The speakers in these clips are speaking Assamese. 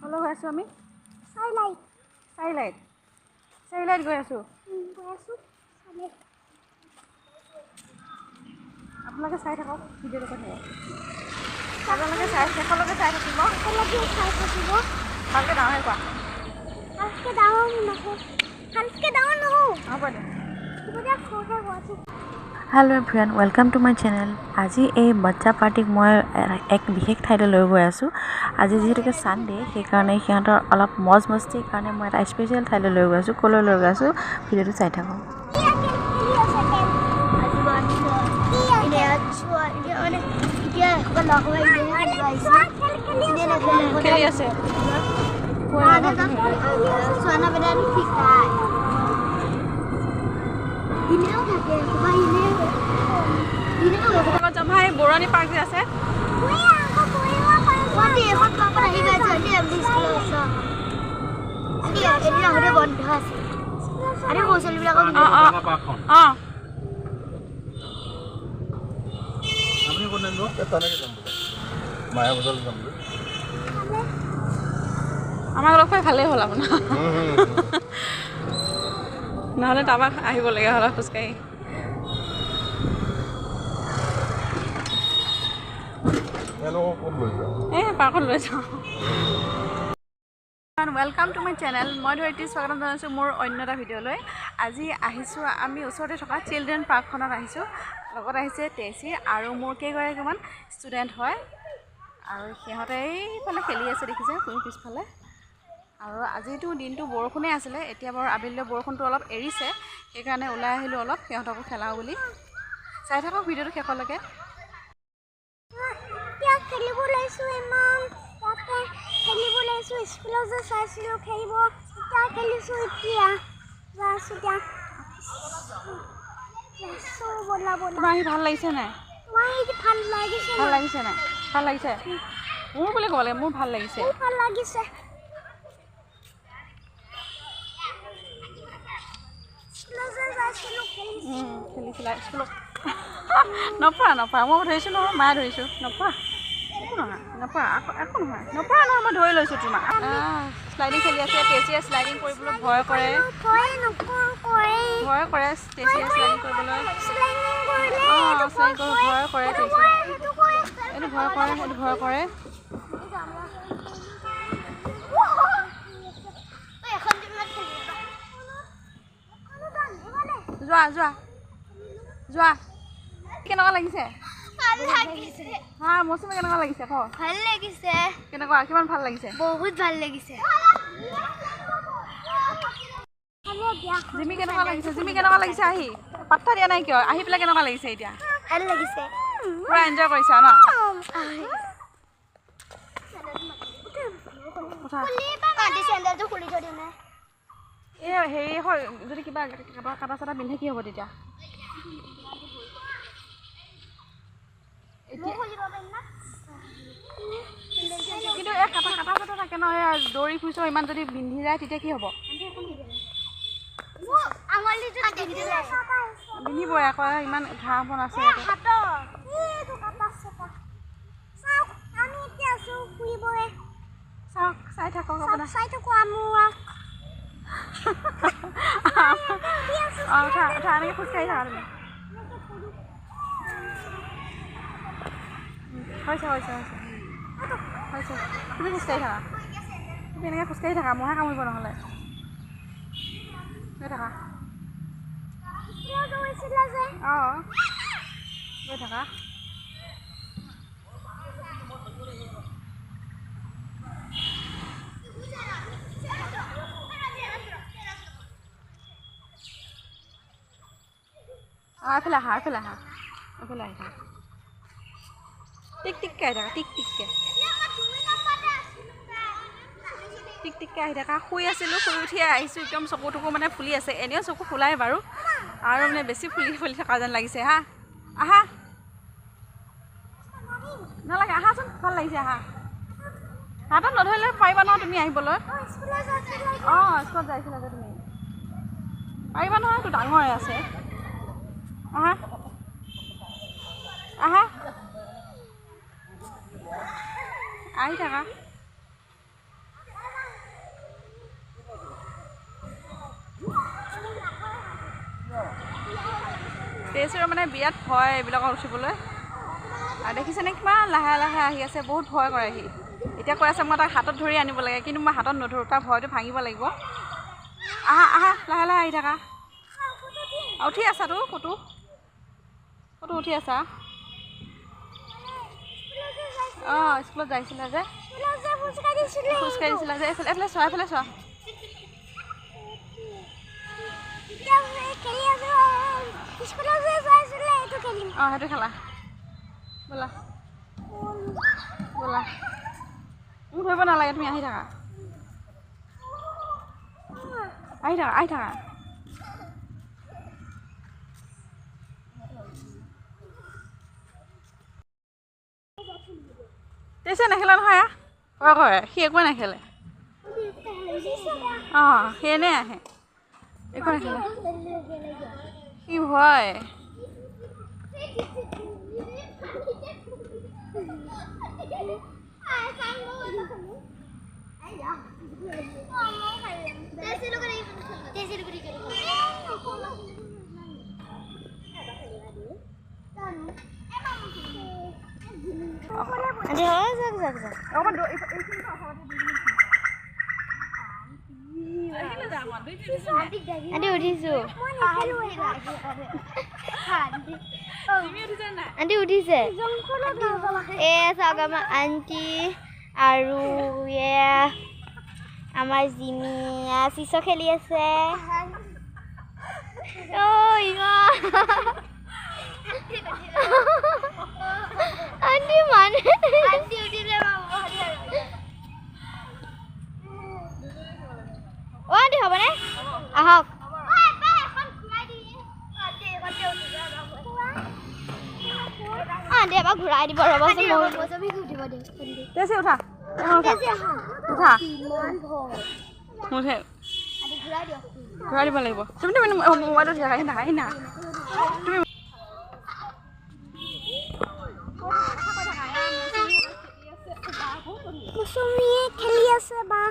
কলৈ গৈ আছোঁ আমি চাৰিলাইট গৈ আছোঁ আপোনালোকে চাই থাকক ভিডিঅ'টো চাই থাকক আপোনালোকে শেষলৈকে চাই থাকিব ভালকৈ ডাঙৰ কোৱা হ'ব দে hello' everyone welcome to my channel আজি এই বাচ্চা পাৰ্টিক মই এক বিশেষ ঠাইলৈ লৈ গৈ আছোঁ আজি যিহেতুকে ছানডে সেইকাৰণে সিহঁতৰ অলপ মজ মস্তিৰ কাৰণে মই এটা স্পেচিয়েল ঠাইলৈ লৈ গৈ আছোঁ ক'লৈ লৈ গৈ আছোঁ ভিডিঅ'টো চাই থাকক খেলি আছে ভাই বৰুৱানী পাৰ্ক যে আছে আমাক লগ পাই ভালেই হ'ল আপোনাৰ নহ'লে তাৰপৰা আহিব লাগে হ'লে খোজকাঢ়ি পাৰ্কত লৈ যাওঁ ৱেলকাম টু মাই চেনেল মই ধৰিত্ৰী স্বাগতম জনাইছোঁ মোৰ অন্য এটা ভিডিঅ'লৈ আজি আহিছোঁ আমি ওচৰতে থকা চিলড্ৰেন পাৰ্কখনত আহিছোঁ লগত আহিছে টেচি আৰু মোৰ কেইগৰাকীমান ষ্টুডেণ্ট হয় আৰু সিহঁতে এইফালে খেলি আছে দেখিছে তুমি পিছফালে আৰু আজিতো দিনটো বৰষুণেই আছিলে এতিয়া বাৰু আবেলিলৈ বৰষুণটো অলপ এৰিছে সেইকাৰণে ওলাই আহিলোঁ অলপ সিহঁতকো খেলাওঁ বুলি চাই থাকক ভিডিঅ'টো শেষলৈকে খেলিব লৈছোঁ ইমান ইয়াতে খেলিব লৈছোঁ স্কুলত যে চাইছিলোঁ খেলিব এতিয়া খেলিছোঁ এতিয়া যাইছোঁ এতিয়া বলা তোমাৰ আহি ভাল লাগিছে নাই ভাল লাগিছে ভাল লাগিছে নাই ভাল লাগিছে মোৰ বুলি ক'ব লাগে মোৰ ভাল লাগিছে ভাল লাগিছে খেলিছিলা স্কুলত নপৰা মই ধৰিছোঁ নহয় মায়ে ধৰিছোঁ নপৰা একো নহয় একো নহয় মই ধৰি লৈছোঁ তোমাক শ্লাইডিং খেলি আছে টেচিয়ে শ্লাইডিং কৰিবলৈ ভয় কৰে টেচিয়ে শ্লাইডিং কৰিবলৈ শ্লাইডিং ভয় কৰে এইটো ভয় কৰে যোৱা কেনেকুৱা লাগিছে হা মৌচুমী কেনেকুৱা লাগিছে ক ভাল লাগিছে কেনেকুৱা কিমান ভাল লাগিছে বহুত ভাল লাগিছে জিমি কেনেকুৱা লাগিছে আহি পাত্তা দিয়া নাই কিয় আহি পেলাই কেনেকুৱা লাগিছে এতিয়া ভাল লাগিছে পুৰা এনজয় কৰিছা ন এই হেৰি হয় যদি কিবা কাটা চাটা পিন্ধে কি হ'ব তেতিয়া কিন্তু এই কাটা চাটা থাকে ন দৌৰি ফুৰিছ ইমান যদি পিন্ধি যায় তেতিয়া কি হ'ব পিন্ধিবই আকৌ ইমান ঘাঁহ বন আছে চাওক চাই থাকক আপোনাৰ এনেকৈ খোজকাঢ়ি থাকা তুমি হৈছে তুমি খোজকাঢ়ি থাকা তুমি এনেকৈ খোজকাঢ়ি থাকা মহে কামুৰিব নহ'লে গৈ থাকা গৈ থাকা এইফালে আহা এইফালে আহি থাকা টিকটিককৈ আহি থাকা টিকটিককৈ আহি থাকা শুই আছিলোঁ শুই উঠি আহিছোঁ একদম চকু টকু মানে ফুলি আছে এনেও চকু ফুলাই বাৰু আৰু মানে বেছি ফুলি থকা যেন লাগিছে হা আহা নালাগে আহাচোন ভাল লাগিছে আহা হাতত নধৰিলে পাৰিবা নহয় তুমি আহিবলৈ স্কুলত যাইছিলা যে তুমি পাৰিবা নহয় তো ডাঙৰে আছে আহা আহি থাকা তেজৰ মানে বিৰাট ভয় এইবিলাকত উঠিবলৈ আৰু দেখিছেনে কিমান লাহে লাহে আহি আছে বহুত ভয় কৰে সি এতিয়া কৈ আছে মই তাক হাতত ধৰি আনিব লাগে কিন্তু মই হাতত নধৰোঁ তাৰ ভয়টো ভাঙিব লাগিব আহা আহা লাহে লাহে আহি থাকা উঠি আছাতো ফটো উঠি আছা অঁ স্কুলত যাইছিলা যে খোজকাঢ়ি দিছিলা যে এইফালে চোৱা এইফালে চোৱা অঁ সেইটো খেলা ব'লা ব'লা মোক ধৰিব নালাগে তুমি আহি থাকা আহি থাকা তেছে নেখেলে নহয় কয় সি একোৱে নেখেলে অঁ সি এনেই আহে একো নেখেলে সি ভয় আন্টি উঠিছো আন্টি উঠিছে চাওক আমাৰ আন্টি আৰু আমাৰ জিমি চিচ খেলি আছে আন্টি মানে আন্টি হ'বনে আহক আন্টি এবাৰ ঘূৰাই দিব ৰ'বচোন তেছে উঠা ঘূৰাই দিব লাগিব তুমি মোবাইলটো আহি না তুমি মৌচুমীয়ে খেলি আছে বা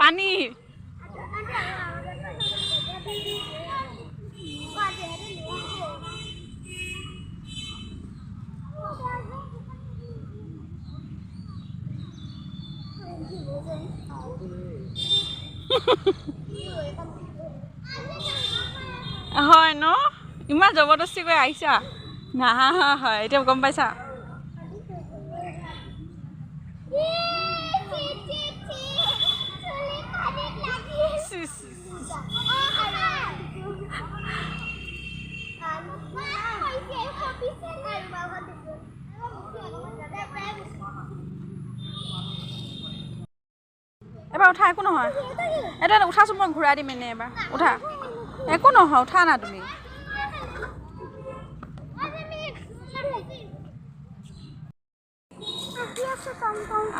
পানী হয় ন ইমান জবৰদস্তি কৰি আহিছা নাহা হয় এতিয়া গম পাইছা এবাৰ উঠা একো নহয় এটা উঠাচোন মই ঘূৰাই দিম এনেই এবাৰ উঠা একো নহয় উঠা না তুমি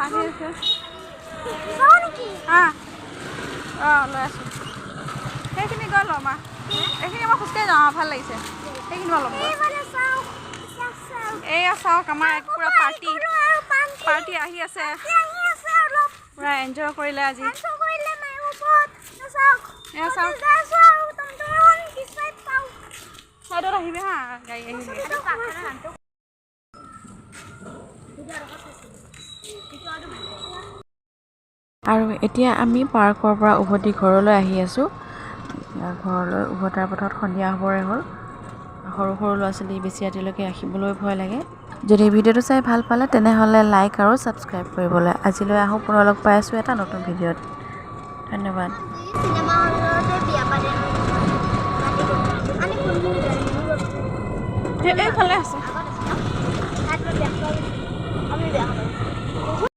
আহি আছে অঁ লৈ আছোঁ সেইখিনি গৈ ল'ম এইখিনি মই খোজকাঢ়ি যাওঁ ভাল লাগিছে সেইখিনি মই ল'ম এয়া চাওক আমাৰ পূৰা পাৰ্টি আহি আছে পূৰা এনজয় কৰিলে আজি এয়া চাওক চাইডত আহিবি হা গাড়ী আহিবি আৰু এতিয়া আমি পাৰ্কৰ পৰা উভতি ঘৰলৈ আহি আছোঁ ঘৰলৈ উভতাৰ পথত সন্ধিয়া হ'বৰে হ'ল সৰু সৰু ল'ৰা ছোৱালী বেছি ৰাতিলৈকে ৰাখিবলৈ ভয় লাগে যদি ভিডিঅ'টো চাই ভাল পালে তেনেহ'লে লাইক আৰু ছাবস্ক্ৰাইব কৰিবলৈ আজিলৈ আহোঁ পুনৰ লগ পাই আছোঁ এটা নতুন ভিডিঅ'ত ধন্যবাদ এইফালে আছে আমি